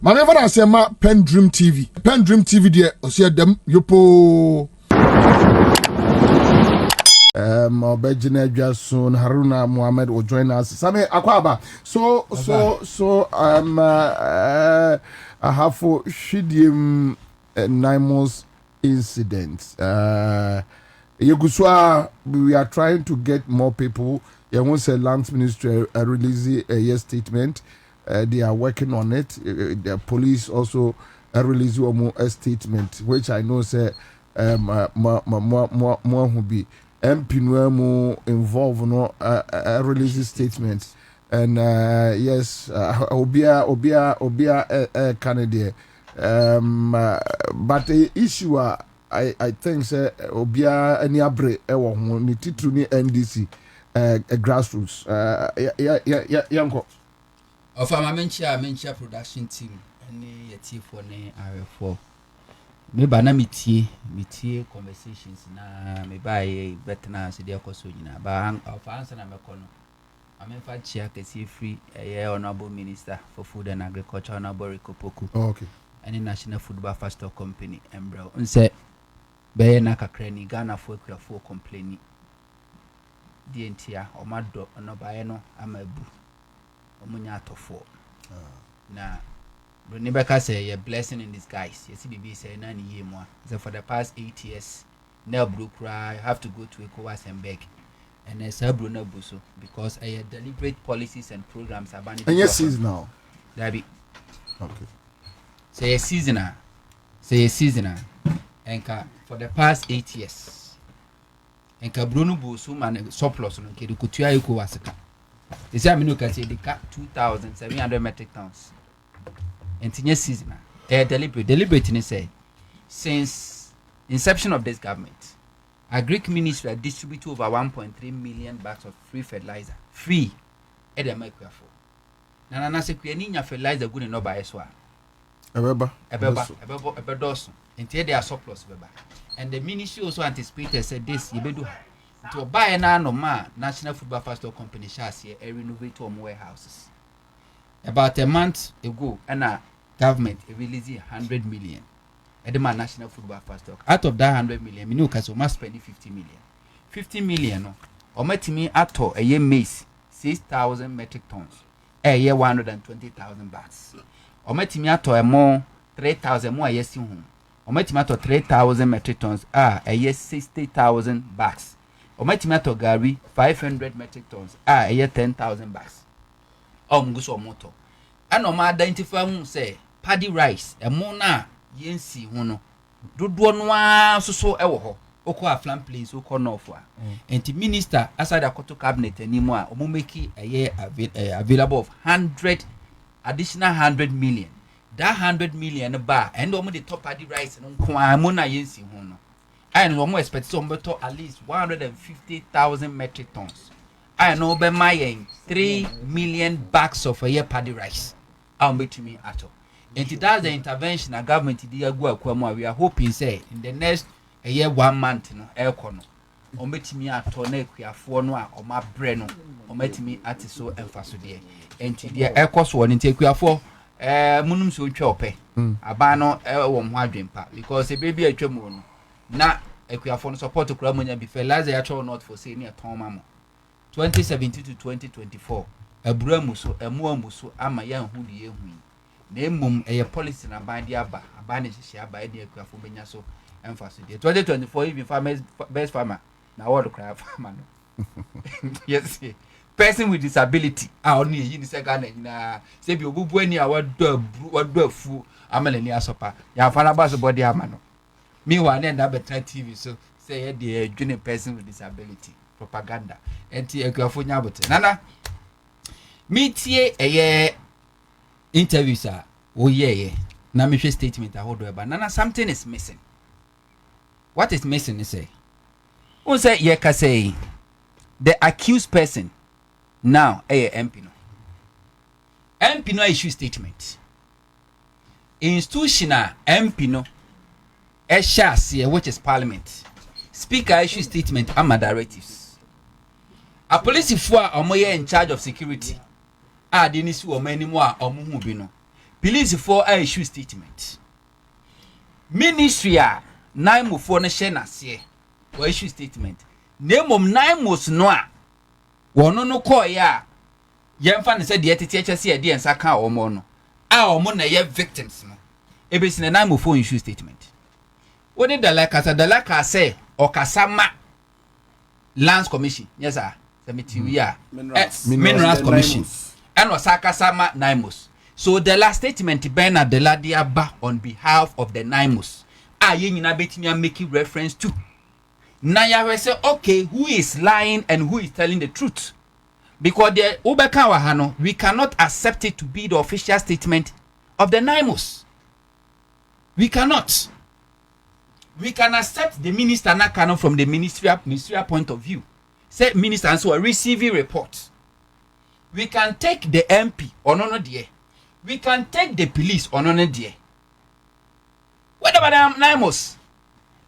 Maneva na say ma PENDREAM TV. PENDREAM TV there osia dem yopo. Obejina Jason Haruna Muhammad will join us. Same Akwaba. So I have for Shidim Nimos incident. Yeguswa, we are trying to get more people. You want say Lands Ministry release a statement. They are working on it. The police also release a statement, which I know say more who be MP no involved no release statement. And yes, obia Canada. But the issue I think say obia any abre ewo ho ni titru ni NDC grassroots yanko of a mencha production team any yeti for ne RF4 me ba na metie conversations na me ba ye betna se de akoso nyina ba of answer na me kono amenfa chia kesi free honorable minister for food and agriculture honorable Kopoku. Okay. Any national football faster company embro unse be na kakra ni Ghana for complaining dientia omado no bae no amabu omunya atofo na Ronibeka say a blessing in disguise. You see BB say na ni yemwa so for the past 8 years now Brookra have to go to ECOWAS and beg and Sabro na buso because I deliberate policies and programs are banning. And yes is now that be okay. Say a seasoner enka for the past 8 years enka Bruno buso man surplus no ke kutua ECOWAS ka they say amino ka say the 2,700 metric tons and season deliberate ni say since inception of this government Agric Ministry distributed over 1.3 million bags of free fertilizer free at the microfo na se kwani nya fertilizer good no buy so ebeba and they are surplus beba and the ministry also anticipated said this yebedu to buy na no ma National Football Faster Company shas here renovate warehouses. About a month ago, and government released 100 million at the National Football Faster. Out of that 100 million, we must spend 50 million. 50 million, or met me at a year maize 6,000 metric tons, a year 120,000 bags. Or met me at a more 3,000 more years in home. Or met me at 3,000 metric tons, a year 60,000 bags. Or met me at Gary 500 metric tons, a year 10,000 bags. Guso moto ano ma identify hu say paddy rice e mo na yensi hu no dodo no a so ewo ho okọ aflan place okọ north a enti minister aside akoto cabinet animu a omo make available of 100 additional 100 million that 100 million ba and omo the top paddy rice no kwa mo na yensi hu no I know omo expect so beto at least 150,000 metric tons. I know by my 3 million bags of a year paddy rice. I'll be to me at all. And that's the intervention a government we are hoping say in the next a year 1 month no air corner. Or met me at all neck we are for no or my breno or met me at so emphasis there. And the air cost one in take we are for munum so chope. Abano wadrin pa because a baby a chemono. Na equiafon support to Kramonia be fertilizer actual not for say near Tom 2017 to 2024 Abramuso Muamuso ama yan hu de ehu na emum eye policy na ban dia ba abane hye aba de equiafon benya so emphasis 2024 even farmers best farmer na world cry farmer no yes person with disability oni yi ni se Ghana na se bi obubu ani a wado afu amale ni asopa ya fana ba so body ama no meanwhile and better TV so say the junior person with disability propaganda enti ekuafonya bote nana metie eye interviews a wo ye na me statement a hodo eba nana something is missing. What is missing is say who say ye ka say the accused person now MP no issue statement institutional MP no which is parliament speaker issue statement ama directives a police for omoye in charge of security they need to o many more or hu bi no police for a issue statement. Ministry a Nimos for no share nase or issue statement. Name of Nimos noa. Wono no call ya. Yemfa ne said the THC a and Saka or mono. Our mono ye victims. Ebis in a Nimos for issue statement. What did the like say or Kasama Lands Commission? Yes, sir. Minerals Commission. And Osaka Sama Nimos. So the last statement Bernard de la Diaba on behalf of the Nimos. You making reference to. Now you say, okay, who is lying and who is telling the truth? Because the Ubeka Wahano, we cannot accept it to be the official statement of the Nimos. We cannot. We can accept the minister Nakano from the ministerial point of view. Say minister and so a receiving report. We can take the MP on no dear. We can take the police on no dear. What about Nimos?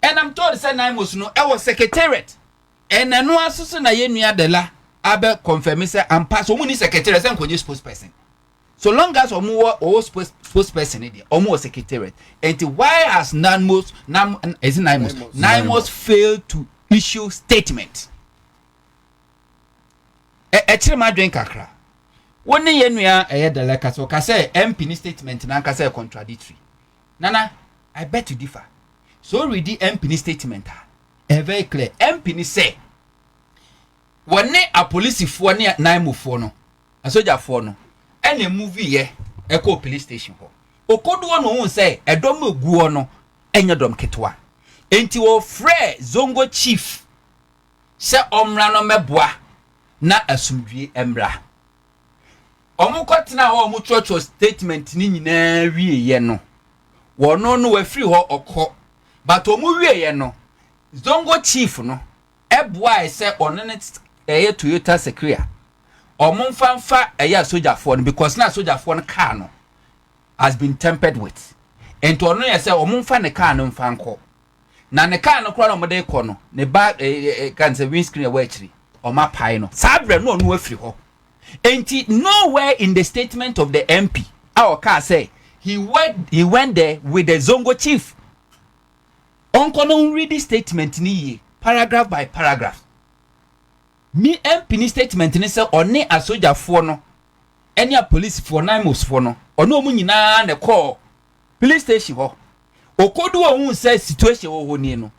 And I'm told say Nimos no I was secretariat. And I know asusu na yenua de la abe confirm say am pass omuni secretariat say nkonye spokesperson. So long as omo o spokesperson there, omo secretariat. And why has Nimos failed to issue statement? Echire ma dwen kakra. Woni yenua de la kaso ka say MP ni statement na ka say contradictory. Nana, I bet you differ. So read the MP statement. Very clear. MP ni say one a police for near Nimos for no, a soldier for no, and a movie ye, echo police station ho. Okodu no say a dom guono, and your dom ketwa. Ain't you frere Zongo chief? Se omrano meboa na asumdwie embra. Omu kwatina ho mu church statement ni nyina wie ye no. Wono no we free ho okọ. But omu wie ye no. Zongo chief no eboa ese onenet eye Toyota Sequoia. Omu mfanfa eye soldier for no because na soldier for no car no has been tempered with. Ento ono ye se omu mfa ne car no mfa nko. Na ne car no kura no mode ko no ne ba kan se windscreen e wa akiri. Oma pai no. Sabre no no afiri ho. Enti nowhere in the statement of the MP our car say he went there with the Zongo chief. Onko no read the statement ni paragraph by paragraph. Me MP ni statement ni say oni a soldier for no any a police for Nimos for no ono mu nyina na call police station ho. Okodu ohun say situation ho ni no.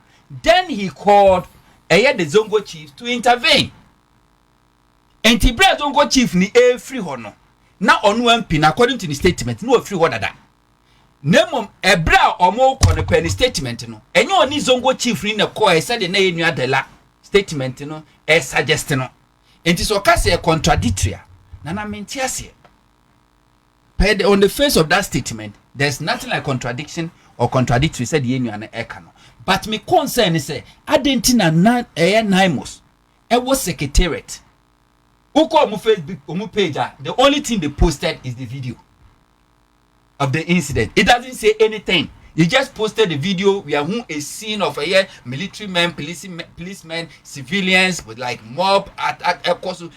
Then he called the Zongo chief to intervene. And he brought Zongo chief ni free ho no. Na onu MP na according to the statement no free ho dada. Nemom ebra omo kono pen statement no. Enyo oni Zongo chief ni na call e said na enua de la statement no e suggest no. Enti so ka say contradictory. Na menti ase. On the face of that statement, there's nothing like contradiction or contradictory said the enua na eka no. But me concern is say Adentina na Nimos e was secretariat. Uko omu Facebook omu page the only thing they posted is the video of the incident. It doesn't say anything. You just posted the video. We are a scene of a military men, policemen, civilians with like mob at Ekosu.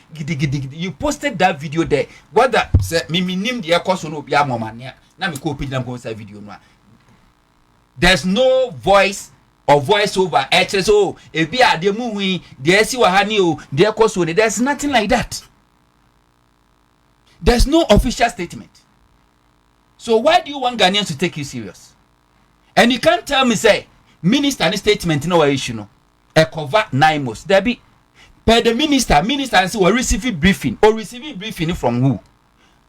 You posted that video there. What that say? Me nim the Ekosu no biya momania. Na me ko page na go say video no. There's no voice or voiceover. HSO. Ebi ade mu hui. The esi wahani o. The Ekosu. There's nothing like that. There's no official statement. So why do you want Ghanaians to take you serious? And you can't tell me say minister any statement no issue no. E cover Nimos. There be per the minister and say we receive briefing from who?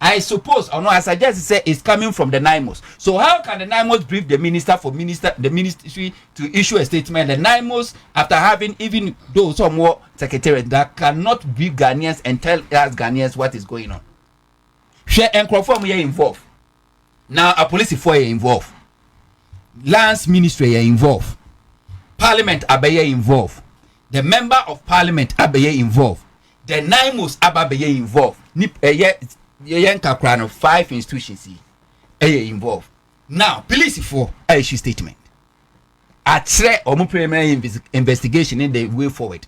I suppose or no I suggest say it's coming from the Nimos. So how can the Nimos brief the ministry to issue a statement? The Nimos after having even though some more secretariat that cannot brief Ghanaians and tell us Ghanaians what is going on. Share and conform here involved. Now a police for involved. Lands ministry involved. Parliament abeye involved. The member of parliament abeye involved. The Nimos abeye involved. Nip yenka krano 5 institutions involved. Now police for issue statement. Atre omu preliminary investigation in the way forward.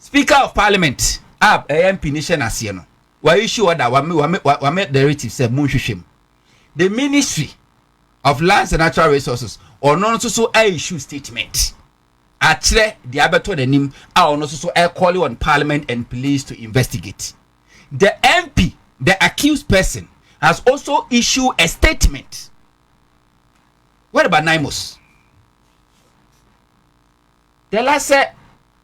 Speaker of Parliament MP nation asieno. Why issue order wa me directive say munhwehwem. the Ministry of Lands and Natural Resources or non so issue statement. Actually, the abato the name are also so calling on Parliament and police to investigate. The MP, the accused person, has also issued a statement. What about Nimos? The last said,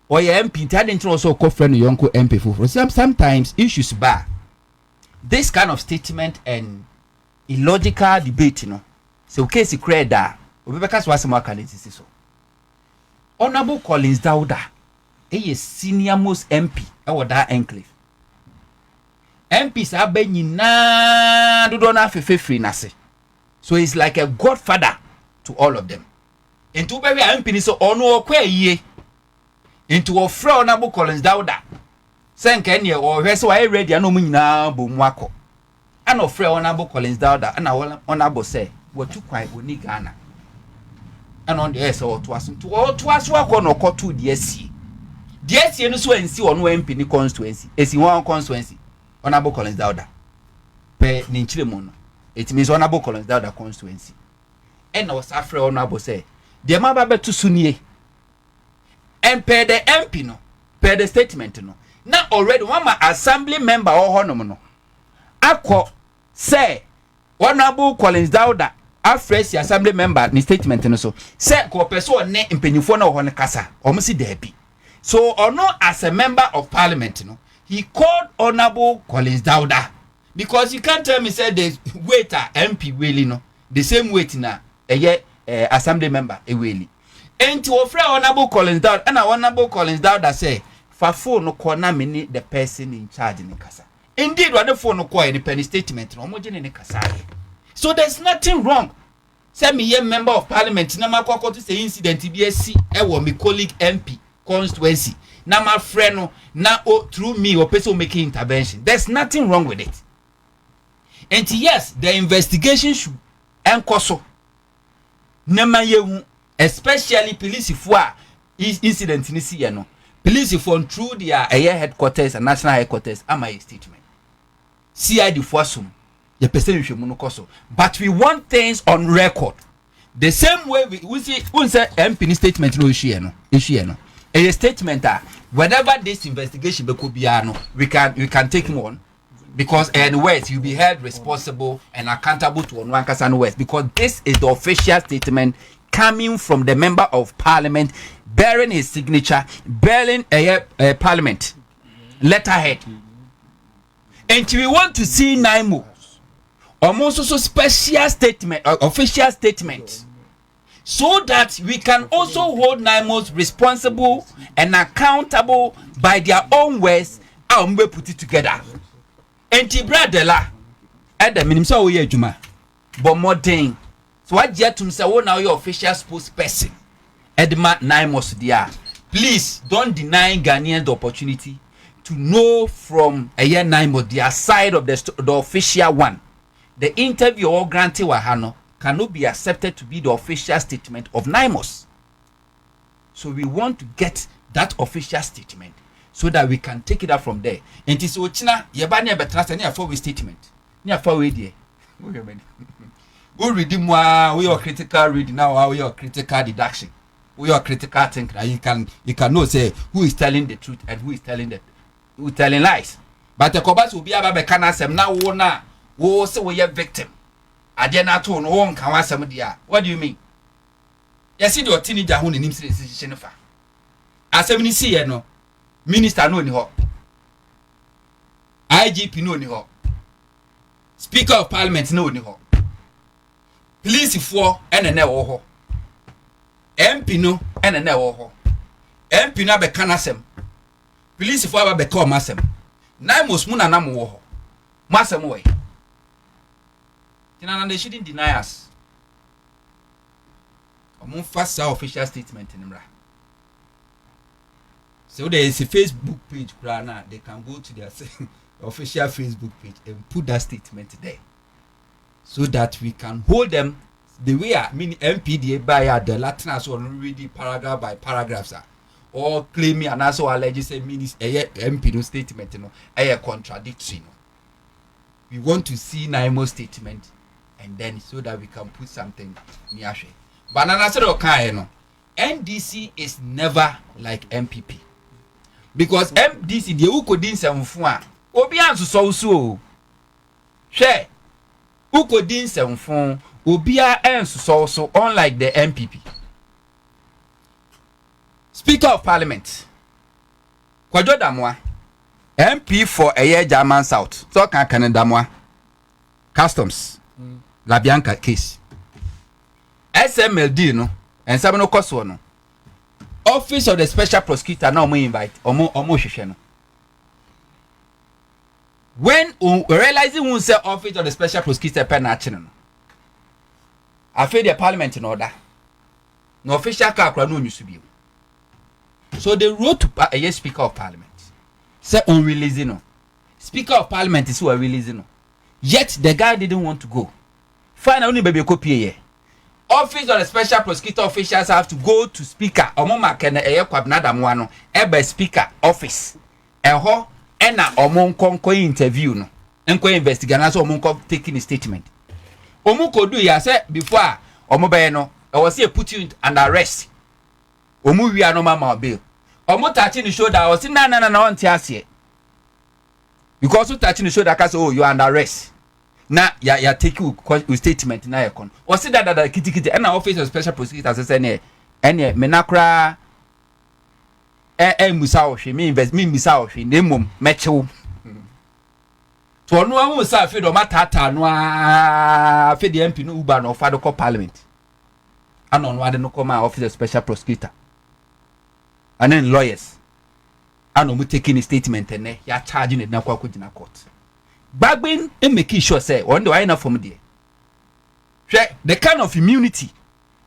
or your MP, didn't also call friend your uncle MP for sometimes issues bar. This kind of statement and illogical debate, so case create that. Because what's more can it so? Honorable Collins Dauda, a senior most MP, our that enclave. MPs are being na do not have a free nase. So he's like a godfather to all of them. Into baby MP so ono kwe ye. Into a friend Honorable Collins Dauda. Sen Kenya or where's why ready no na bumwako. And of friend Honorable Collins Dauda and our honorable say what too quiet with Ghana. And on the S or to us work on or call to DSC. DSC no so and see on MP ni constituency. Is in one constituency. Honorable Collins Dauda. Pe Ninchilemono. It means Honorable Collins Dauda constituency. And I was afraid Honorable say, the Maba to Sunie. And per the MP no, per the statement no. Now already one my assembly member or honomono. Ako say Honorable Collins Dauda. Afresh the assembly member ni statement no so say ko person ne mpenyufo na ho ne kasa omusi debi so ono as a member of parliament no he called Honorable Collins Dauda because you can't tell me say the waiter MP really no the same weight na assembly member really and to offer Honorable Collins Dauda and Honorable Collins Dauda say fa phone no corner me the person in charge ni kasa indeed what the phone no call any penny statement no mo je ne kasa. So there's nothing wrong. Say me a member of parliament. Na ma kwako to say incident BSC. Ewo me colleague MP constituency. Na my friend no na through me or person making intervention. There's nothing wrong with it. And yes, the investigation should enkoso. Na ma yehu especially police for incident ni si no. Police for through their headquarters and national headquarters am a statement. CID for some. But we want things on record. The same way we say MP statement no issue no. A statement that whenever this investigation could be we can take him on because in words you'll be held responsible and accountable to one person words because this is the official statement coming from the member of parliament bearing his signature, bearing a parliament letterhead. And we want to see Nimos almost also special statement official statement so that we can also hold Nimos responsible and accountable by their own words and we put it together. And Tibradela at the minimum so we juma but more thing so what yet to say now your official spokesperson Edma Nimos there. Please don't deny Ghanaians the opportunity to know from a year Nimos their side of the official one. The interview or granted wahano cannot be accepted to be the official statement of Nimos. So we want to get that official statement so that we can take it up from there. And it's ochina yebani abetrasa ni afọ statement. Ni afọ we there. We read more we are critical reading now we are critical deduction. We are critical thinking. You can know say who is telling the truth and who is telling lies. But the cobas will be about mechanism now na wo say we are victim. Ade na to no won kan wasam dia. What do you mean? Yes, see the teenager who nim decision fa. Asem ni see ye no. Minister no ni ho. IGP no ni ho. Speaker of Parliament no ni ho. Police for ene wo ho. MP no ene wo ho. MP no be kanasem. Police for aba be call masem. Nimos mu na nam wo ho. Masem we. And they shouldn't deny us. Among first official statement in Imra. So there is a Facebook page, they can go to their official Facebook page and put that statement there. So that we can hold them the way I mean MPDA by the Latin as well read paragraph by paragraphs or claiming and also allege say means a MP no statement a contradictory. We want to see Nimos statement and then so that we can put something near she. But I said okay, no. NDC is never like MPP. Because MDC the uko din semfo obi anso so share uko din semfo obi anso so unlike the MPP. Speaker of Parliament Kwadwo Damwa MP for a year German South so kan Damwa Customs Labianca case SMLD no and some no cost no Office of the Special Prosecutor now we invite omo hwehwe no when realizing we say Office of the Special Prosecutor pen action no afi the Parliament in order no official car kra no nyusu bio. So they wrote to a Speaker of Parliament. Say on releasing no. Speaker of Parliament is who are releasing no. Yet the guy didn't want to go. Finally, baby copy here. Office of the Special Prosecutor officials have to go to Speaker. Omoma kene eye kwabnada mwano. Ebe Speaker office. Eho ena omonko interview no. Enko investigate so omonko taking a statement. Omonko do ya say before omobe no. I was here put you under arrest. Omu wi anoma ma bail. Omu touching the shoulder. I was na on tiase. Because you touching the shoulder cause oh you are under arrest. Na ya take you statement na yakon. Was it that kiti and Office of Special Prosecutors say ene menakra musa ohwe me invest me musa ohwe na mum mechew. To onu amu sa fe do matata no a fe the MP no uba no fa do call Parliament. Anon wade no come Office of Special Prosecutor. And then lawyers and we taking a statement and ya charging it na kwa kujina court. Bagbin and making sure say one do I enough from there. The kind of immunity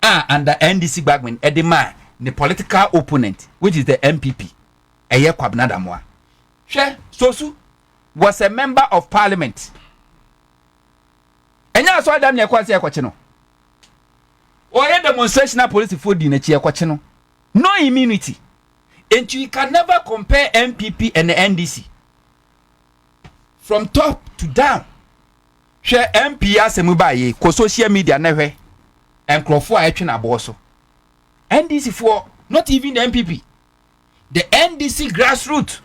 under NDC Bagbin at the man the political opponent which is the MPP a year kwabnada mwa. Sosu was a member of Parliament. And ya so damn ya kwasi ya kwachino. Or demonstration police for the nechi ya kwachino. No immunity. And you can never compare MPP and the NDC. From top to down. Share MP as a mobile, ko social media never and Crawford action aboso. NDC for not even the MPP. The NDC grassroots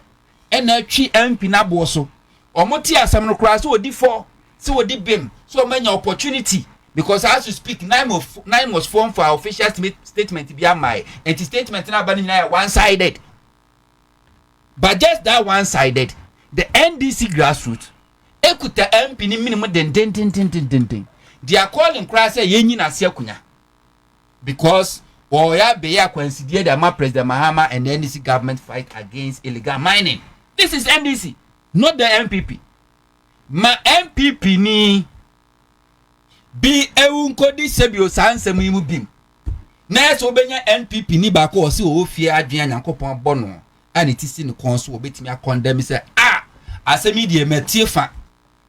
and MP naboso. Omoti asam no cross so di for so di bim so many opportunity. Because as you speak, nine was formed for our official statement to be a my and the statement now one-sided. But just that one-sided, the NDC grassroots, ekuta MP ni minimum den. They are calling crass yenyi na kunya. Because oya beya consider the ma President Mahama and the NDC government fight against illegal mining. This is NDC, not the MPP. Ma MPP ni bi kodi sebio sansem yimu bim na so benya NPP ni ba ko si o fie adwen Nyankopon bono ani tisi ni konso obetimi akondem se asemi die metie fa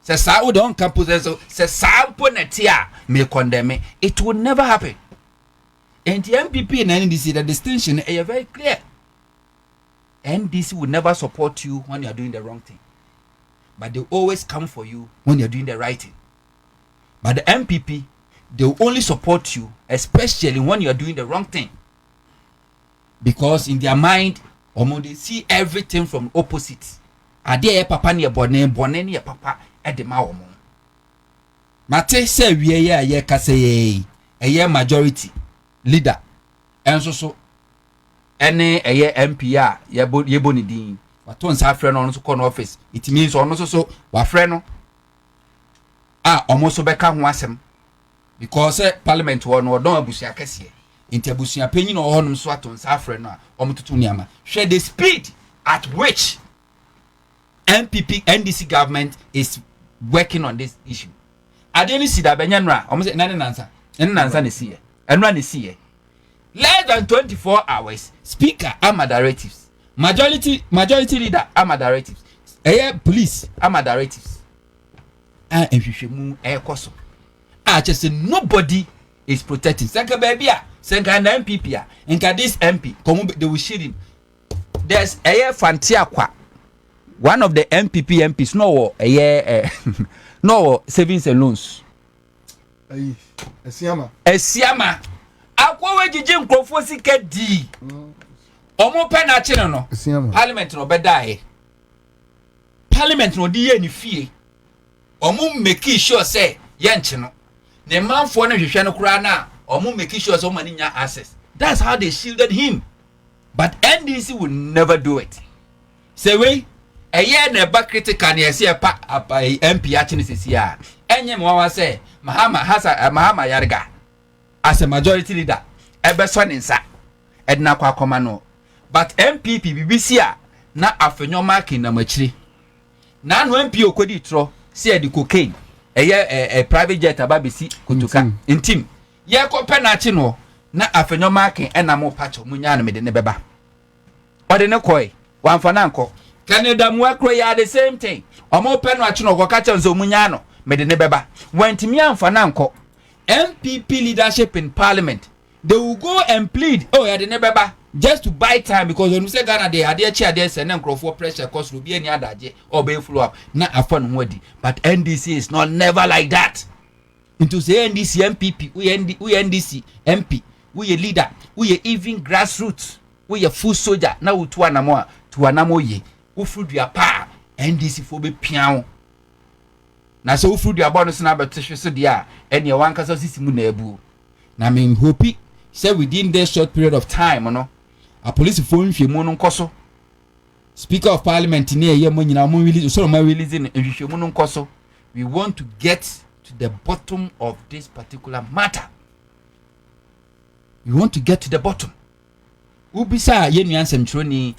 se sa wo don campus se sa po netia me condemn it will never happen. And the MPP and NDC the distinction is very clear. NDC will never support you when you are doing the wrong thing, but they always come for you when you are doing the right thing. But the MPP, they will only support you, especially when you are doing the wrong thing. Because in their mind, they see everything from opposite. Ade papa ni bonne ni papa e de ma omo. Mate say we ye kase ye majority leader. Enso so ene MP a ye boni din. Waton sa frɛ no so kɔ no office. It means ono so wa frɛ no almost beka ho asem because Parliament won no don abusia kese inti abusia panyin no honum so aton sa afre no omotutu niama share the speed at which MPP NDC government is working on this issue. Adeni sida benyanra omo say nane nansa ne see enra ne see less than 24 hours speaker are moderatives, majority leader are moderatives, police are moderatives. And if you move koso just nobody is protecting senka baby senka na MPP and this MP come they will shield him. There's Fantia Kwa, one of the MPP MPs no no savings and loans Esiama. Akwa wejije nkrofo sika di. Omo pe na chi no. Parliament no bedae. Parliament no di ye ni fie. Omo make sure say ye nchi no. Ne manfo no hwehwe no kura na omo make sure say omo nya access. That's how they shielded him. But NDC will never do it. Say we eye na ba critical na ese pa MP achi ni sisia. Enye mo wa say Mahama Yarga as a majority leader ebe so nsa edna kwa koma no. But MPP BBC na afenyo marking na machiri. Na no MP okodi tro see the cocaine a private jet ababisi kutuka intim ye ko penachi no na afenyo marking ena mo pacho munya no mede ne beba ode ne koi wamfa na nko Canada mu akro ya the same thing omo penachi no ko kacha nzo munya no mede ne beba wantimi amfa na nko MPP leadership in parliament they will go and plead yeah the ne beba just to buy time because when we say Ghana they had their chair there send for pressure cause will be any other day or be follow up na afon wodi but NDC is not never like that into say NDC MPP we NDC MP we a leader we a even grassroots we a full soldier na we to anamo ye we fruit your pa NDC for be pian na so we fruit your bonus na betisho so dia any one kasa sisimu na ebu na me hope say within this short period of time no a police phone hwemu no nkoso speaker of parliament ne ye mo nyina mo release so ma release ne hwemu no nkoso we want to get to the bottom of this particular matter we want to get to the bottom ubisa ye nuansem tro ni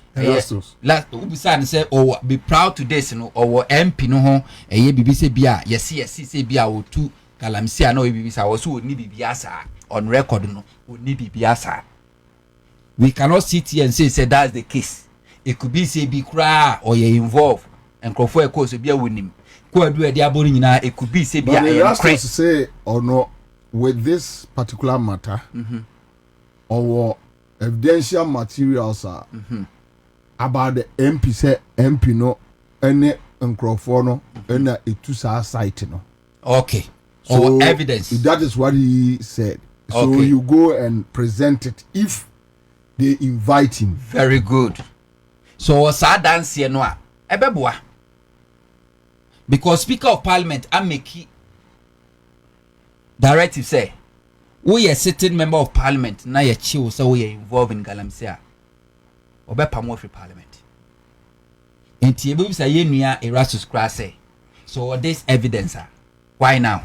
ubisa ne say oh be proud to this no or MP no ho ye bibise bia yes say bia o tu kalamsia na o bibisa wo so ni bibia sa on record no o ni bibia sa. We cannot sit here and say that's the case. It could be say be cry or you involved and crofo e course be a winim. Ko adu e dia bori nyina it could be say be a say or no with this particular matter or evidential materials are about the MP say MP no any crofo no any etusa site no. Okay. So or evidence. That is what he said. So okay. You go and present it if they invite him. Very good. So sa dance here no ebeboa because speaker of parliament ameki directive say we a sitting member of parliament na ye chill so we are involved in galamsey obepamo free parliament enti ebu say ye nua Erastus Kra say so this evidence why now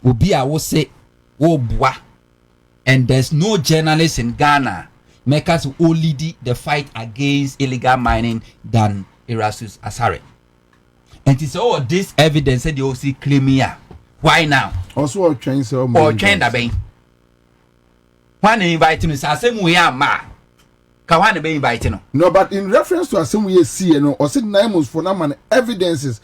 obi a wo say wo boa and there's no journalist in Ghana make us only the fight against illegal mining than Erastus Asare. And it's all this evidence that they also claim here. Why now? Also, or train so or train that be. When inviting us, I say we are ma. Kawan be inviting. No, but in reference to as we see, or said Nimos for now man evidences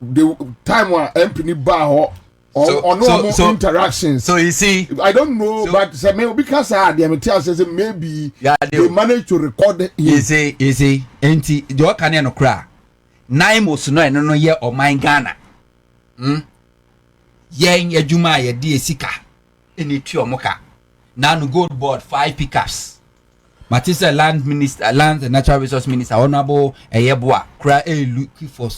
the time when MP bar or no interactions. So you see, I don't know, but because they maybe they managed to record it. You see, enti the can no cry. Nimos no ye or my Ghana. Yen ye juma ye di sika. Any trio moka. Now no gold board 5 pickups. Matisa land minister, land and natural resource minister, honorable Eyeboa, cry looking for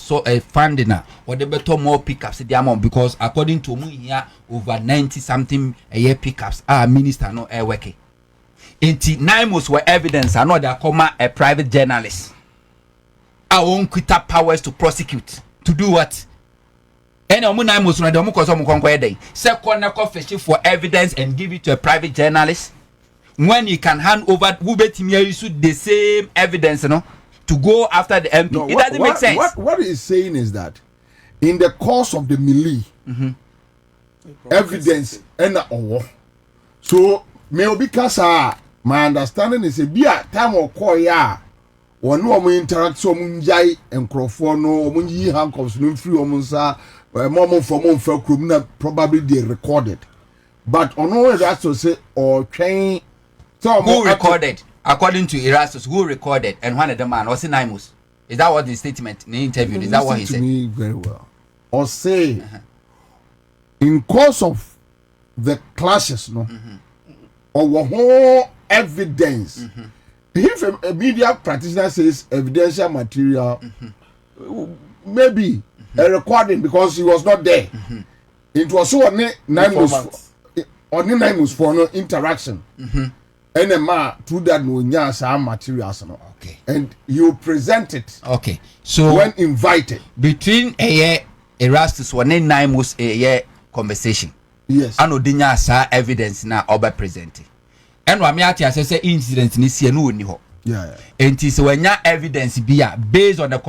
funding or the better more pickups the amount because according to me here over 90 something a year pickups are minister no air working. Inti Nimos were evidence I know they are a private journalist. I won't quit up powers to prosecute. To do what? Any Nimos no dem ko so mo konko dey. Second na fish for evidence and give it to a private journalist. When you can hand over who bet me use the same evidence to go after the MP. No, it doesn't make sense. What he's saying is that in the course of the melee, evidence and so may because my understanding is a beer time or call ya or no more interact so munjai and crofono or munji handcuffs no free or munsa moment for month for probably they recorded. But on all that to say or train. So who recorded? According to Erastus, who recorded and one of the man was Nimos? Is that what the statement in the interview? Is that what he said? Me very well. Or say in course of the clashes, no, or whole evidence. If a media practitioner says evidential material, maybe a recording because he was not there. It was so only 9 months. Only 9 months for no interaction. And a man through that no nyasa materials no. Okay. And you present it. Okay. So when invited between a Erastus one 9 months a conversation. Yes. And odinya sa evidence na oba presenting. And wa me ati say incident ni sie no oni ho. Yeah. Enti se wanya evidence bia based on the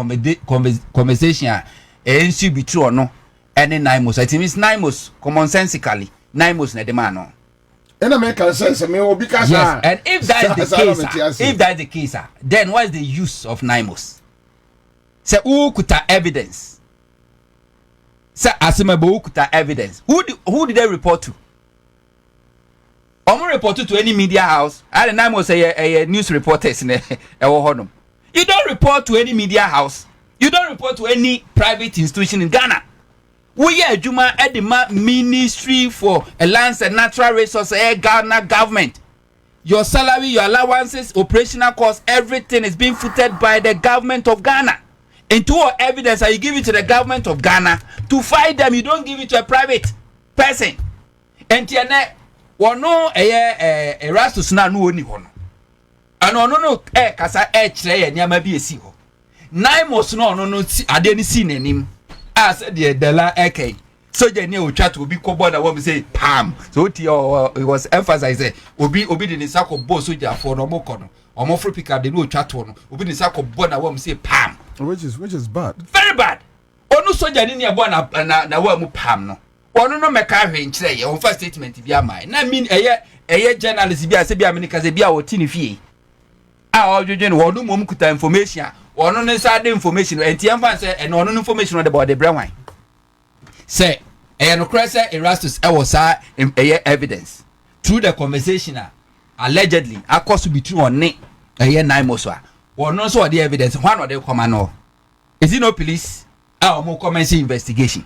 conversation ensu be true or no any 9 months. It means 9 months commonsensically 9 months na de man no. And I make sense me will because yes. And if that is the case, then what is the use of 9 months? Say who kuta evidence? Say asemebo who kuta evidence? Who did they report to? Omo report to any media house. I don't know say a news reporters in You don't report to any media house. You don't report to any private institution in Ghana. We are Juma Edema Ministry for Lands and Natural Resources, Ghana government. Your salary, your allowances, operational costs, everything is being footed by the government of Ghana. Into all evidence, you give it to the government of Ghana to fight them. You don't give it to a private person. And no Erastus na no oni ho no ano no kasa kire ye nyama bi esi ho Nimos no ade ni si nanim as the dela ekay so je ne otwa to obi kobo na wo say pam so it was emphasized obi de ni sako bo so ja for no moko no omo fro pick up de no otwa to no obi ni sako bo na wo say pam which is bad, very bad. Onu soja ni ebo na wo mu pam no ono no meka hwe nkyere ye on first statement bi amai na mean eye journalist bi ase bi america se bi a woti ne fie a odwedwe no ono mom kuta information ono ne sade information enti emfa se eno ono information de body brewine say no crese Erastus e was evidence through the conversation allegedly across between on ne Nimos ono so the evidence one of the command is it no police omo commence investigation.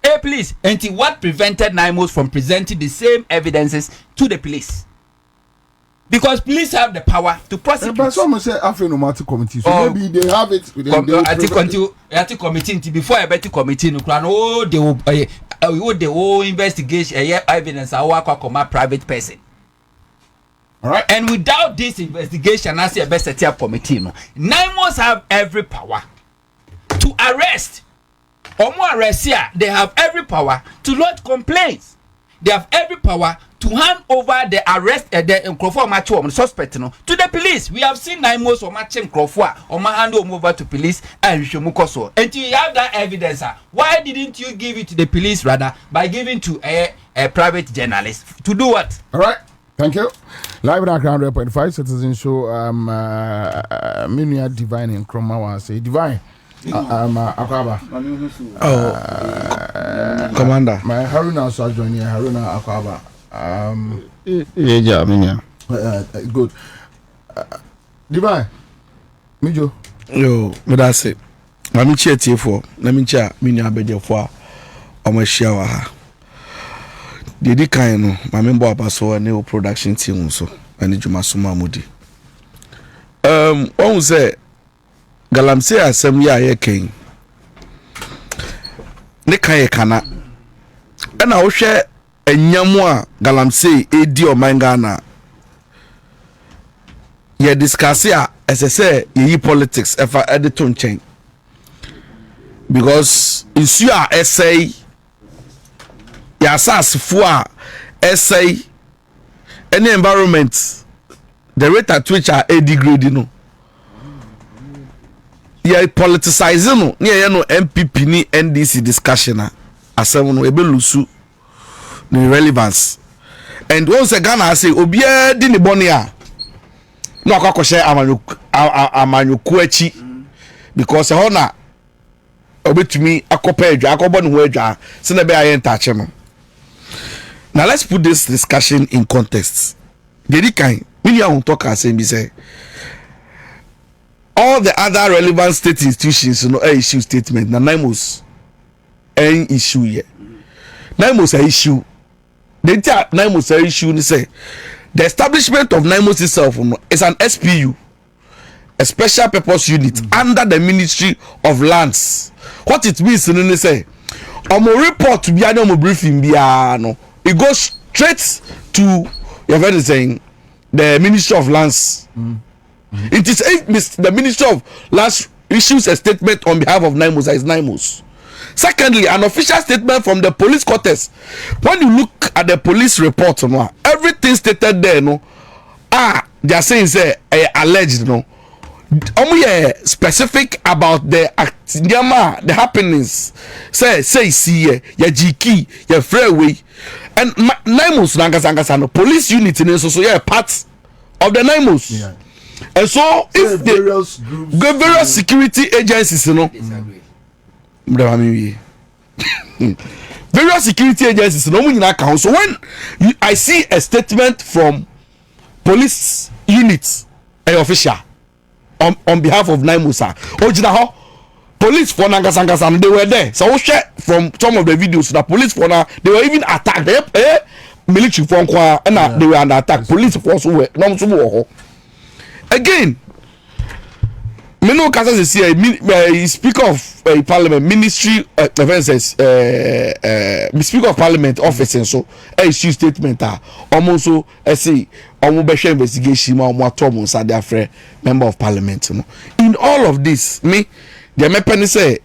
Hey, please, and what prevented Nimos from presenting the same evidences to the police? Because police have the power to prosecute. But someone say Afro-Nomadic committee, so maybe they have it. I think committee before a better committee, they will investigation evidence. I work on private person. All right. And without this investigation, I say a best committee. Nimos have every power to arrest. Omo arrestia, they have every power to lodge complaints. They have every power to hand over the arrest the Crawford macho suspect no to the police. We have seen Nimos or matching Crawford or hand over to police and Shomukoso. And you have that evidence. Why didn't you give it to the police rather by giving to a private journalist to do what? All right. Thank you. Live in our 100.5 Citizen Show. Minia Divine in Chroma say Divine. Akwaba. Commander. My Haruna also joining Haruna Akwaba. Good. Divine. Mijo. Yo, but that's it. Mami chia for. Na mi chia mini abeje for. Omo hia wa ha. Dedi kan no, mami mbo abaso ne production team so. Ani juma so mamudi. One say Galamsey asem ya ye ken ne kan kana na wo hwe enyamu a Galamsey edi o mangana ye discuss ya esese ye politics efa editon chain because isu a essay ya asasfo a essay any environment the rate at which are degrade no yeah politicizing no yeah no MPP ni NDC discussion asem no ebe lusu the relevance and once Ghana say obia di ne boni a no akakoshe amanyoku achi because ho na obetumi akopa adwa akobo ne ho adwa se na be ayen tache no. Now let's put this discussion in context. Dedi kan we ya talk asem bi say all the other relevant state institutions issue statement na Nimos issue here. Nimos issue. The entire Nimos issue ni say the establishment of Nimos itself is an SPU, a special purpose unit under the Ministry of Lands. What it means ni say omo report to be omo briefing bia no, it goes straight to your friend is saying the Ministry of Lands. It is if the Ministry of Lands issues a statement on behalf of Nimos, that is Nimos. Secondly, an official statement from the police quarters. When you look at the police report, everything stated there, they are saying say alleged, specific about the happenings. Say see ya jiki ya freeway and Nimos no police unit in so part of the Nimos. Yeah. And so if the various security agencies, various security agencies, so when I see a statement from police units, a official on behalf of Nimos, police for Nangasangasan, they were there. So we share from some of the videos, the police for they were even attacked. Military for and they were under attack. Police force were again. Meno Kasa is here. Speaker of Parliament, Ministry, Speaker of Parliament office, and so issue statement. Almost so I say, almost investigation. Member of Parliament. In all of this, me, the American say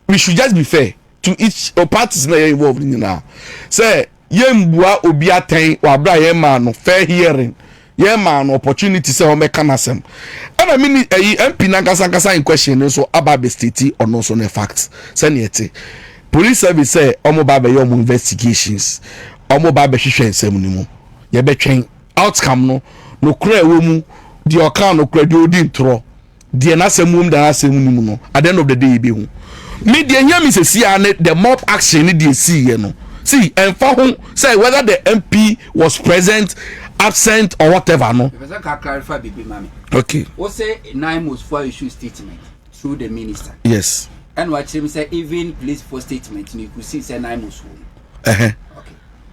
we should just be fair to each parties involved in now. Say, yembua obiaten wabra yema fair hearing. Yeah man, opportunity say make kanasem. And I mean MP Nangasankasa in question so about the state or no so the facts. Seniete. Police service say omo ba be your investigations. Omo ba be hwehwe nsem ni mu. Ye be twen outcome no kra wo mu di oka no kra di odi ntro. Di na asem mu da asem ni mu no. At the end of the day be hu. Me di enya mi se sia the mob action ni di see ye no. See, and for whom say whether the MP was present, absent, or whatever, no. If I can clarify, baby, mommy. Okay. What say Nimos for issue statement through the minister? Yes. And what him say even police for statement, you could see say Nimos home. Okay.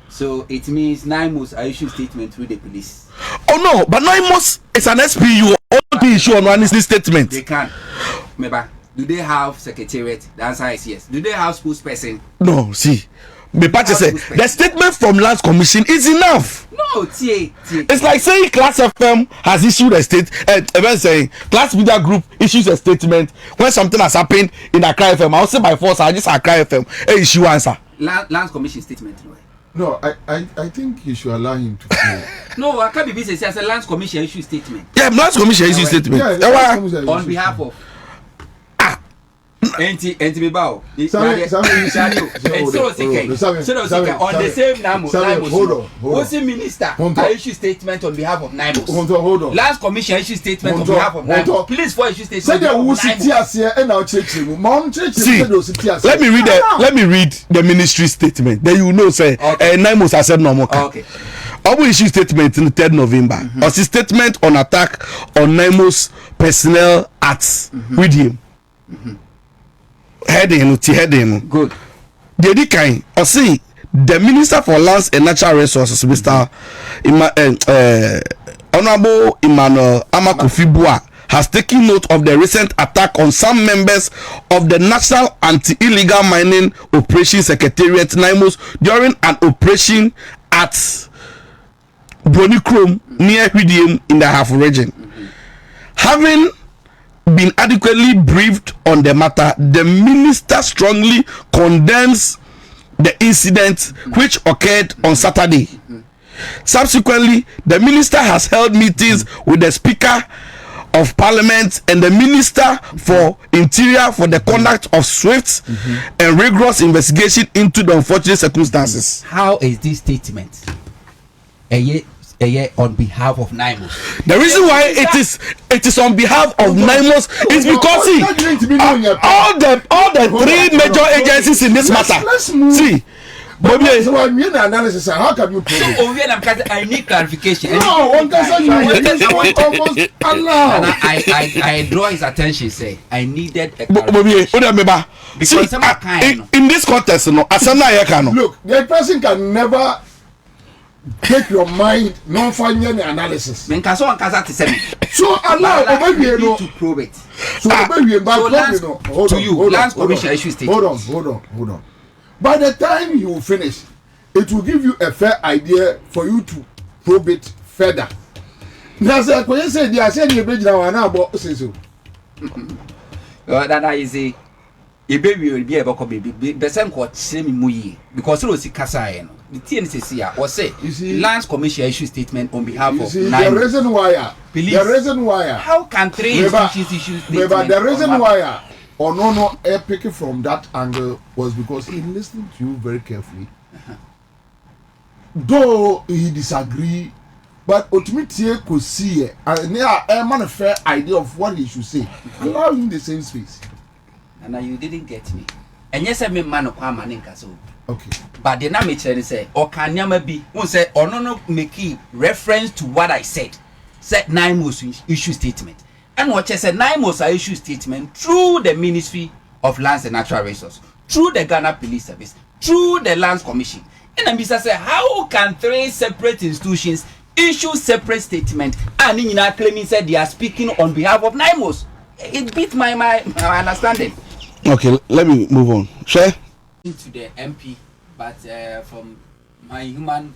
So it means Nimos are issue statement through the police. Oh no, but Nimos is an SPU. Only issue on one statement. They can. Remember, do they have secretariat? The answer is yes. Do they have spokesperson? No. See. Me party say the statement from Lands Commission is enough. No, it's like saying Class FM has issued a saying Class Media Group issues a statement when something has happened in Accra FM. I'll say by force I just Accra FM issue answer. Lands Commission statement. No, I think you should allow him to play. No, I can't be busy. As a Lands Commission issue statement. Yeah, Lands Commission issue statement. Yeah, on behalf of. Enti me bao. On the same Nimos. Hold on. What's the minister? I issue statement on behalf of Nimos. Hold on. Last commission issue statement on behalf of Nimos. Please for issue statement. Say the Nimos here and now church. Let me read the ministry statement. Then you know say Nimos has said no more. Okay. Our issue statement in the 3rd November. A statement on attack on Nimos personnel at Widium. Heading. Good. The kind or see the Minister for Lands and Natural Resources, Mr. Honorable Emmanuel Amakufibua, has taken note of the recent attack on some members of the National Anti-Illegal Mining Operation Secretariat Nimos during an operation at Bronichrome near Hwidium in the Hafo region. Having been adequately briefed on the matter, the minister strongly condemns the incident which occurred on Saturday. Subsequently, the minister has held meetings with the Speaker of Parliament and the Minister for Interior for the conduct of swift and rigorous investigation into the unfortunate circumstances. How is this statement on behalf of Nimos? The reason why it is on behalf of Nimos is because see all the three major agencies in this matter. See, But so when you analysis, how can you prove it? Oh, I need clarification. No, one person you almost allow. And I draw his attention. Say I needed a clarification. Because in this context, no, look, the person can never take your mind, non find any analysis. So allow to prove it. So Lance Commission issue statement. Hold on. By the time you finish, it will give you a fair idea for you to probe it further. Now, say, when you say, I said, you be now about so. That is a baby will be able to be the same what semi muyi because it was a kasa. The TNCC or say Lance Commission issue statement on behalf of the reason why. The reason why. How can three institutions issue statement? The reason why. Or no, picking from that angle was because he listened to you very carefully. Though he disagree, but ultimately could see it, and there a man a fair idea of what he should say. Allow him the same space. And now you didn't get me. And yes, I mean man of man in Castle. Okay. But the name say, or can yama be who say or no make reference to what I said. Said Nimos issue statement. And what I said, Nimos issue statement through the Ministry of Lands and Natural Resources, through the Ghana Police Service, through the Lands Commission. And then Mr. said, how can three separate institutions issue separate statement and in claiming said they are speaking on behalf of Nimos? It beat my understanding. Okay, let me move on. Share into the MP, but from my human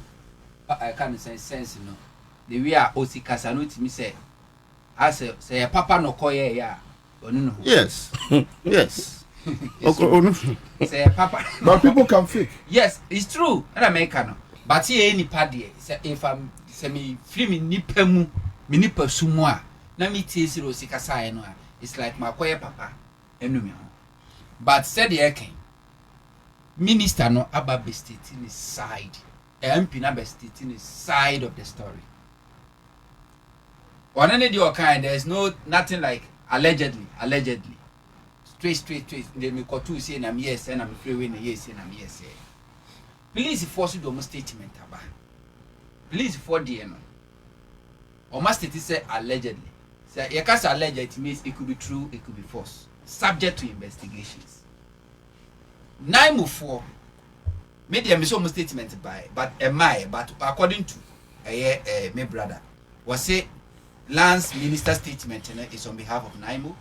I can't sense, you know, the way I also Casano to me say. I say papa no koye ya. Yes. Yes. Say papa. But people can fake. Yes, it's true. And American. But here any party say if I'm say me free me nipa mu, me nipa sumo a na me tie siro sika sai no a. It's like my koye papa enu me ho. But said the eken. Minister no aba be stating his side. MP na be stating his side of the story. On any your kind, there's nothing like allegedly. Straight. Then we got two saying I'm yes and I'm free when yes and I'm yes. Please force you to statement about. Please for the no. Or must it say allegedly. Say you can't allege it means it could be true, it could be false. Subject to investigations. 9 maybe I'm so statement by but according to my brother was say Lance Minister statement is on behalf of Nimos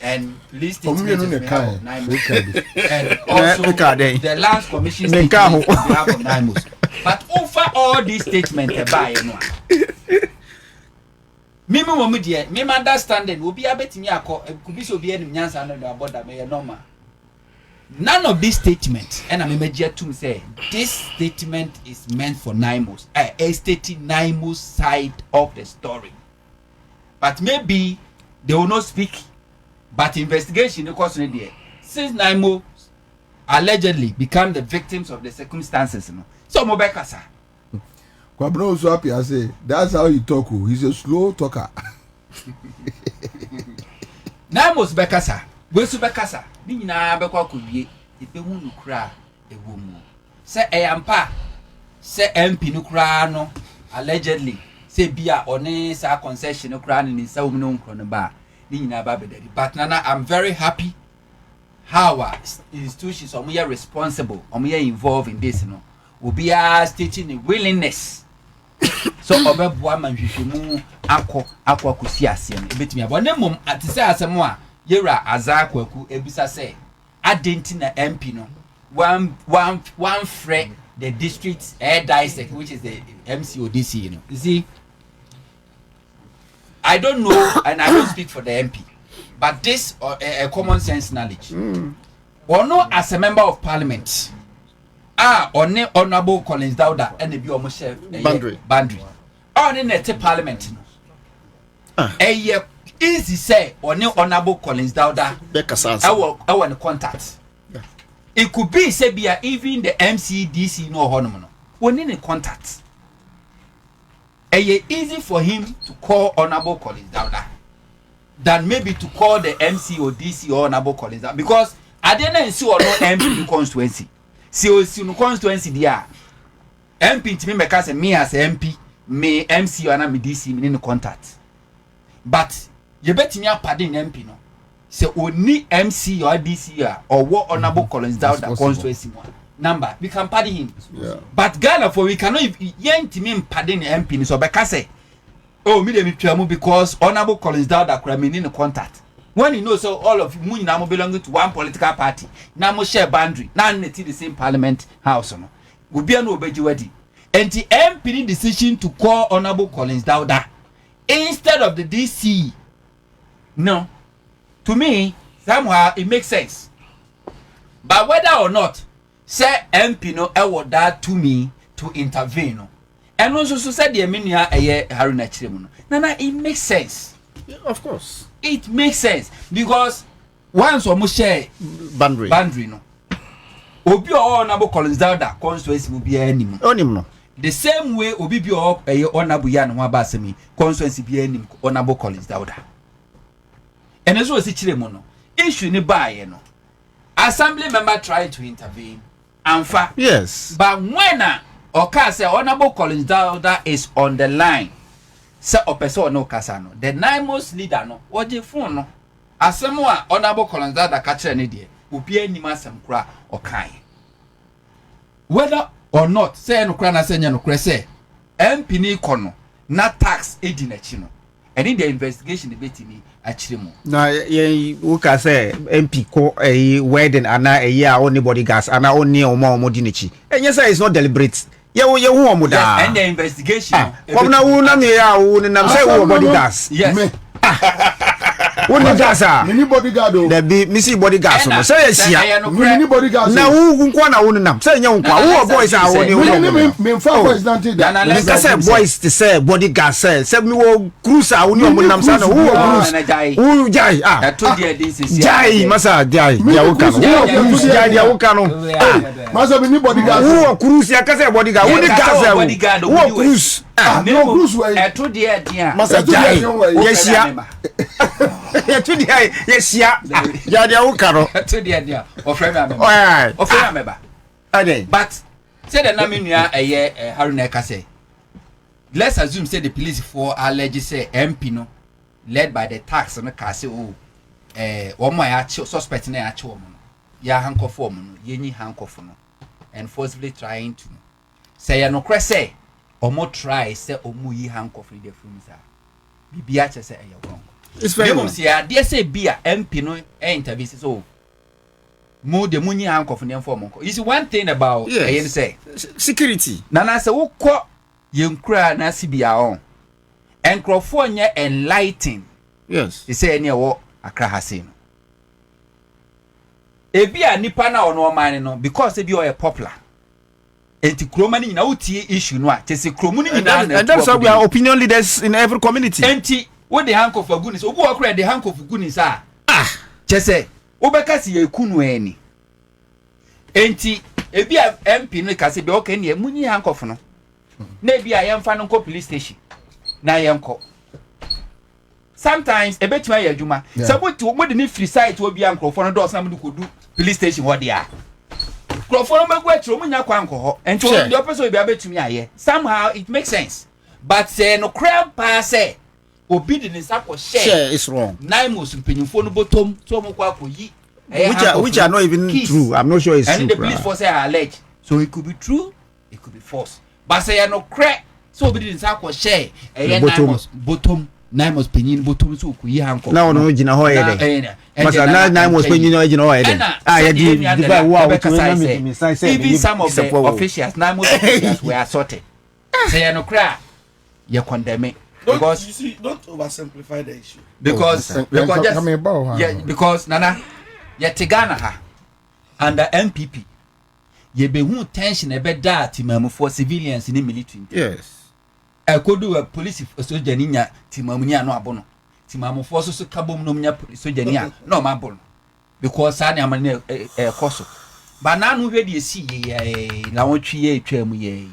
and police statement is on behalf of Nimos and also the Lance Commission statement on behalf of Nimos. But over all these statements by me understanding will be a bit me could be so be any nyansa no about that me normal. None of these statements and I'm immediate to say this statement is meant for Nimos, stating Nimos side of the story. But maybe they will not speak. But investigation, the question there. Since Nimos allegedly become the victims of the circumstances, you know. So Mobekasa. Kwabno so happy I say that's how he talk. He's a slow talker. Nimos Bekasa. Wesu Bekasa. Ni nyina bekwa kowie. Ipe hu nukra ewo mu. Se eyampa. Se MP nukra no allegedly. Say bia one sa concession no kra ni sa wom no nkro no ba ni nyina ba bedari. But nana I'm very happy how our institutions are responsible involved in this no obi are stating a willingness so obeboa manhwehwemu akọ kusi ase no ebetimi abone mom atise asemo a yewra azakwaku ebisa say adenti na MP no one free the district air dissect which is the MCODC, you know. You see, I don't know and I don't speak for the MP, but this a common sense knowledge. Or no, as a member of parliament, on Honorable Collins Dowda and the Bio chef boundary. On in the parliament, easy say or no Honorable Collins Dowda. I want contact. It could be say even the MCDC no honour. When in contact, easy for him to call Honorable Collins Dowda than maybe to call the MC or DC or Honorable Collins Dowda, because I didn't see or no MP constituency. si o si no constituency dia MP ntimi meka say me as MP me MC ana me DC me no contact but ye betimi apade na MP no say oni MC or DC or honorable Collins Dauda constituency number we can pardon him but Ghana for we cannot yentimi pardon MP so beka say oh me dey me twamu because honorable Collins Dauda kura me no contact when you know so all of you now belonging to one political party now mo share boundary now net the same parliament house no we be no obeji wedi and the MP decision to call honorable Collins Dauda instead of the DC no to me somehow it makes sense but whether or not say MP no e that to me to intervene no and also so said the eminia eye haruna chiremu no nana it makes sense. Yeah, of course. It makes sense because once we share boundary no obi o honorable Collins Dauda constituency will be anim no the same way obi bi o honorable ya no abasemi constituency be anim honorable Collins Dauda and so si chire mu no issue ni baaye no assembly member tried to intervene amfa yes but when oka say honorable Collins Dauda is on the line say opeso no kasa no the Nimos leader no oje phone no asem a honorable Collins Dauda ka kire ne de obi anim asem kura okan whether or not say no kura na say nya no kura say MP ni kono na tax edi na chi no and in the investigation the betimi akire mu na ye uka say MP ko wedding ana a anybody gas ana oni omo di na chi enye say it's not deliberate ye hu omo da and the investigation come na wu na me ya wu ni nam say wu body gas yes wu ni gas mini bodyguard o there be missy bodyguard no say sia mini bodyguard na wu nko na wu ni nam say nya nko wu boys a wu ni wu me fa president da me say boys to say bodyguard say me wo cruise a wu ni omo nam say no wu cruise wu jai to the this is jai masa jai ya wu kan wu jai ya wu kan masa mini bodyguard wu cruise ya ka say bodyguard wu ni gas wu cruise no cruise way to the dia masa jai yesia yesia ya dia wu kan to the dia of friend member but say the name nua Haruna ka say let's assume say the police for allege say MP no led by the tax no ka say one more suspect na ya che omo no ya handcuff omo no yenyi handcuff no and forcibly trying to say ya no kre say omo try say omo yi handcuff in the film sir bibia che say wrong it's very wrong see there say bia MP no interview so mo de munyi handcuff ne form you see one thing about say security nana say wokọ yenkura na sibia on enkrofo nye enlighten yes they say any wo akra hase no ebia nipa na ono man no because ebi o e popular enti kroma ni na utie issue no a tese kromu ni na and that's why we are opinion leaders in every community enti wo de handcuff agunis obu okra de handcuff agunis chese obeka si yakunu eni enti ebia MP no ka se be okay ne munyi handcuff no na ebia yemfa no ko police station na yenko sometimes ebetima ya adwuma sabuti wo de ni free site wo bia nkrofo no do sam do kodu police station wo dia nkrofo no magwa tro munya kwa nkoho enti wo de opeso bia betumi aye somehow it makes sense but say no crime pass say obi de ni sako share is wrong Nimos mpenyimfo no botom to mo kwa koyi which are not even true. I'm not sure it's and true. And the police force say alleged. So it could be true, it could be false. But say no crack. So we didn't say share. Bottom Nimos penyin bottom so ku yi hanko. Na ono gina ho yede. Masa na Nimos penyin no gina ho yede. Ya di ba wa even some of the officials Nimos officials were assaulted. Say no crack. You condemn it. Because you see, don't oversimplify the issue. Because Nana Yatigana ha under MPP ye be hu tension e be da timamu for civilians in the military. Yes. I could do a police soldier ninya timamu nya no abono. Timamu for so kabom no nya soldier nya no mabono. Because sa na amane koso. Ba na no hwe de si ye na wotwe ye twam ye.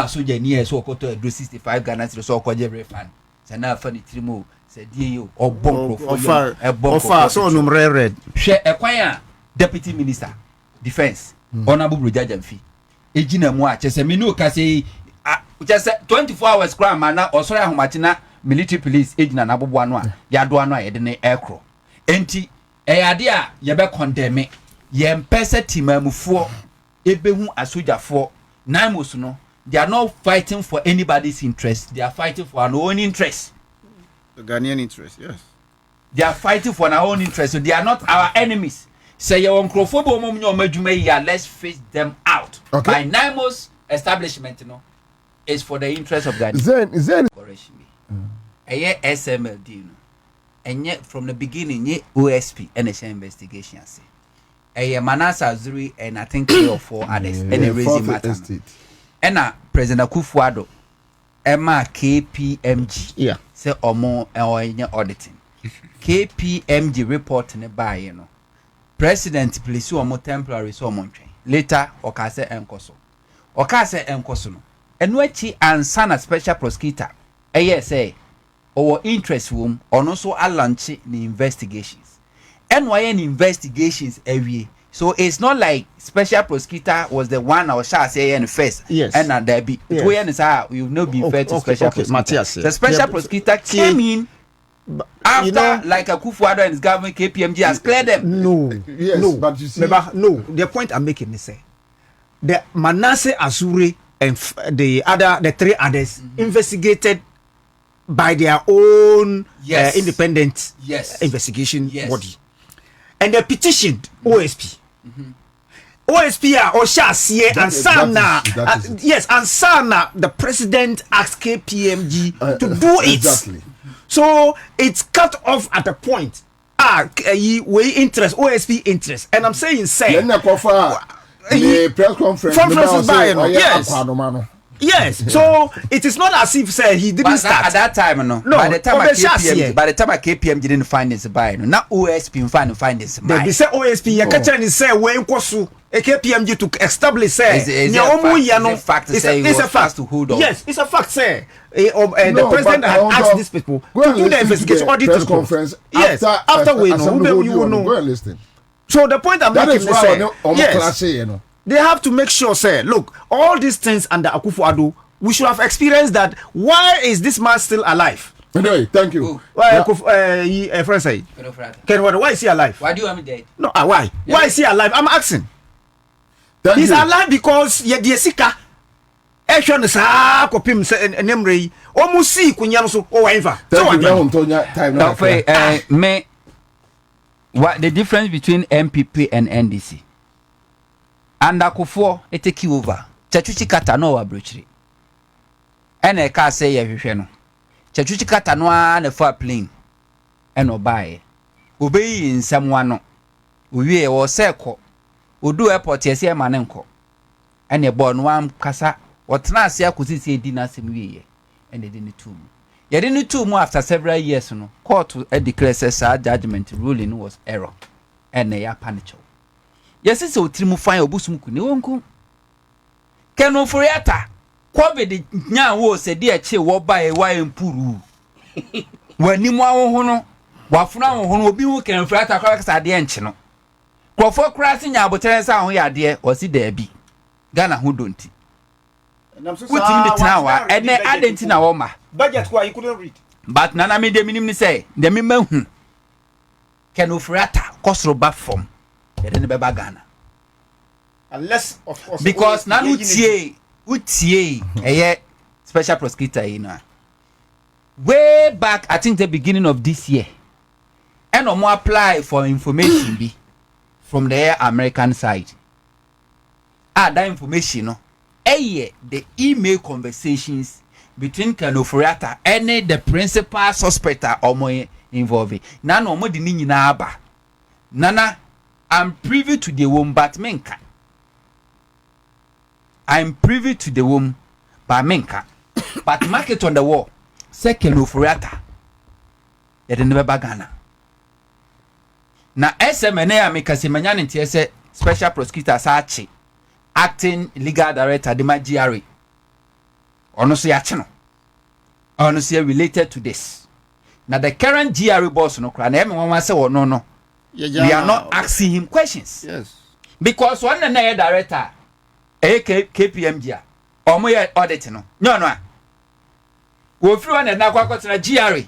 Soldier ni so okoto 65 Ghana so okoje refund. Sa na fa ni trimo die offer so number red she ekwan deputy minister defense Honorable Brujaja Fi. Ejina mu a chese me no ka say chese 24 hours crime na osoro ahomatina military police ejina na bobo ano a ya do ano a ye de ne aircraft. Enti ade a ye be condemn ye mpese timamufo ebehu asojafo Nimos no they are not fighting for anybody's interest, they are fighting for our own interest. The Ghanaian interest, yes. They are fighting for our own interest, so they are not our enemies. Say your let's face them out. Okay. By Nimos establishment, is for the interest of Ghana. Then SMLD, and yet from the beginning, OSP and the investigation. Manasa Zuri and I think 3 or 4 others, and a raising matter. And President Akufo-Addo, Emma KPMG, say Omo or in auditing. KPMG report in the buy, President police omo temporary so montre. Later, Okase Enkoso. Okase Enkoso no. Enwechi ansana special prosecutor. Say, our interest room on also a launch the investigations. NYN investigations every. So it's not like special prosecutor was the one or shall say in first. Yes. And there be. Yes. We've not been fair to special prosecutor. Matthias, the special prosecutor came in after like Akufo-Addo and his government. KPMG has cleared them. No. Yes, no. but you see, no. The point I'm making is say the Manasseh Azure and the 3 others investigated by their own independent investigation body, and they petitioned OSP. OSP or Shasie and Sana, and Sana, the president asked KPMG to do it. Exactly. So it's cut off at a point. We interest, OSP interest, and I'm saying the press conference. Yes, so it is not as if he didn't start at that time. No, by the time KPMG didn't find this buy. Now OSP find this buy. They say OSP. You catch and say when kosu KPMG to establish say. It's a fact. It's a fact to hold on. Yes, it's a fact. Say the president had asked these people to do the investigation audit press conference. Yes, after we know, you will know. Go and listen. So the point I'm making is say yes. They have to make sure, say, look, all these things under Akufo-Addo, we should have experienced that. Why is this man still alive? Anyway, thank you. Why, friend say, why is he alive? Why do you want me dead? No, why? Yeah. Why is he alive? I'm asking. He's alive because Yesika. Action is kopim nemre. Almost see kunyano so whatever. So me, what the difference between MPP and NDC? And Akufo it take over. Chachuchi kata no wa brochiri. Ene ka say ye hwehwe no. Chachuchi kata no na fa plane. Eno bae. Obeyi nsam wa no. Owie wo se ko. Odu airport ye se ma ne nko. Ene bo no am kasa. Wotena ase akosisi edi na asem wiye. Ene de ne tum. Ye de ne tum after several years no. Court declare say judgment ruling was error. Ene ya panicho. Yes, it's a trimu fine obusum kuni wonku. Keno foriata. COVID nya wo se de che wo ba e wa empuru. Wani mu awo no. Wafuna wo no obi hu ken foriata kwa kasa de enche no. Krofo krasi nya abotere sa ho ya de o si da bi. Ghana ho donti. Wutimi de tanawa ene adenti na wo ma. Budget kwa you couldn't read. But nana me de minim ni say, de me mahu. Keno foriata kosro ba form. Ghana. Unless of course because now utie special prosecutor way back I think the beginning of this year and no more apply for information be from the American side. That information the email conversations between Kanoforiata and the principal suspect or more involved. Now no more the aba. Nana I'm privy to the womb, but menka. I'm privy to the womb, but menka. But market on the wall. Second Ofuriata. Yet never bagana. Na SMNA Mikasi Manyan in TSA Special Prosecutor Sachi, acting legal director de Magiari. Honestly, honestly related to this. Now the current GRE boss no cry. Everyone say no. We are not asking him questions. Yes. because one na director KPMG omo ye audit no no a wo firi one na kwakotena GRA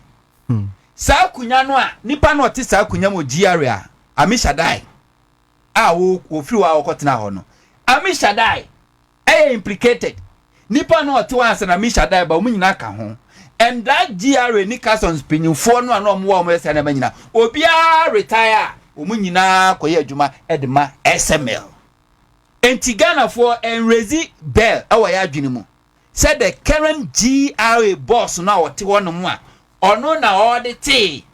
sa kunya no a nipa no te sa kunya mo GRA a amishadai a wo firi wa kwakotena ho no amishadai implicated nipa no te wan na amishadai ba mu nyina ka ho and that GRA ni Carson's pinning for no na omo wa se na nyina obia retire omu nyina koye adwuma edema SML Ghana for enrezi bell awa ya adwene mu said the current GRA boss now what one mu a ono na audit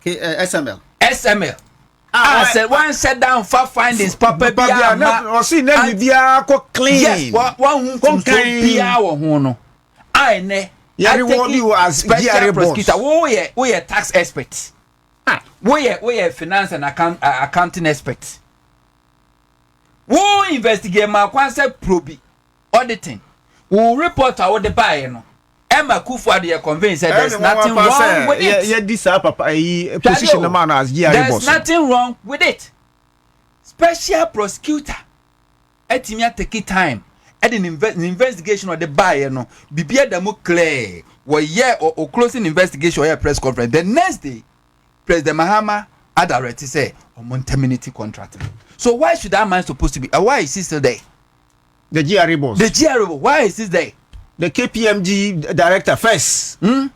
SML I said one set down for findings papa bia na o si na bia ko clean yes one hu kon bia wo hu no I ne ya reward you as GRA boss wo ye tax expert we are finance and accounting expert. We investigate my concept probe auditing. We report our the buyer no. Emma Kufuor they are convinced that there's nothing wrong with it. Yeah, this position the man as GRA boss. There's nothing wrong with it. Special prosecutor. Etimia take time. At an investigation of the buyer no. Bibia da mo clear. We or closing investigation or press conference. The next day. President Mahama had already said on terminate contract. So why should that man supposed to be? Why is he still there? The GRA boss. The GRA boss. Why is he there? The KPMG director first. Partner.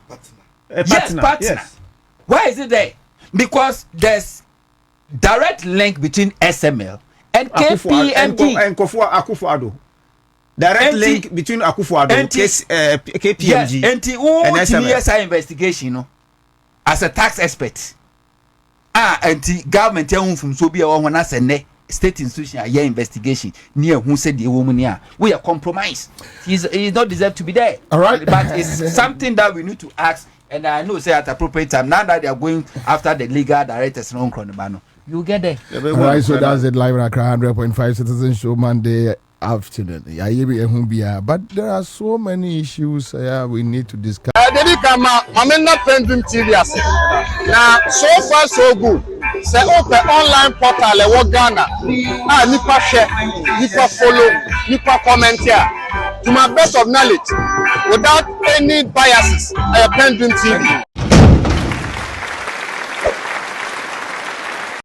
Yes, partner. Yes. Why is he there? Because there's direct link between SML and KPMG and Akufo-Addo. Direct link between Akufo-Addo and KPMG and SML investigation, you know, as a tax expert. And government from so be one as a state institution a year investigation near who said the woman here. We are compromised. He's not deserved to be there. All right. But it's something that we need to ask, and I know say at appropriate time. Now that they are going after the legal directors and on you get there. All right, so that's it live in Accra 100.5 Citizen Show Monday afternoon. But there are so many issues we need to discuss. I'm not PENDREAM TV. Now, so far so good. Say open online portal e Ghana. Nipa share, nipa follow, nipa comment here. To my best of knowledge, without any biases, PENDREAM TV.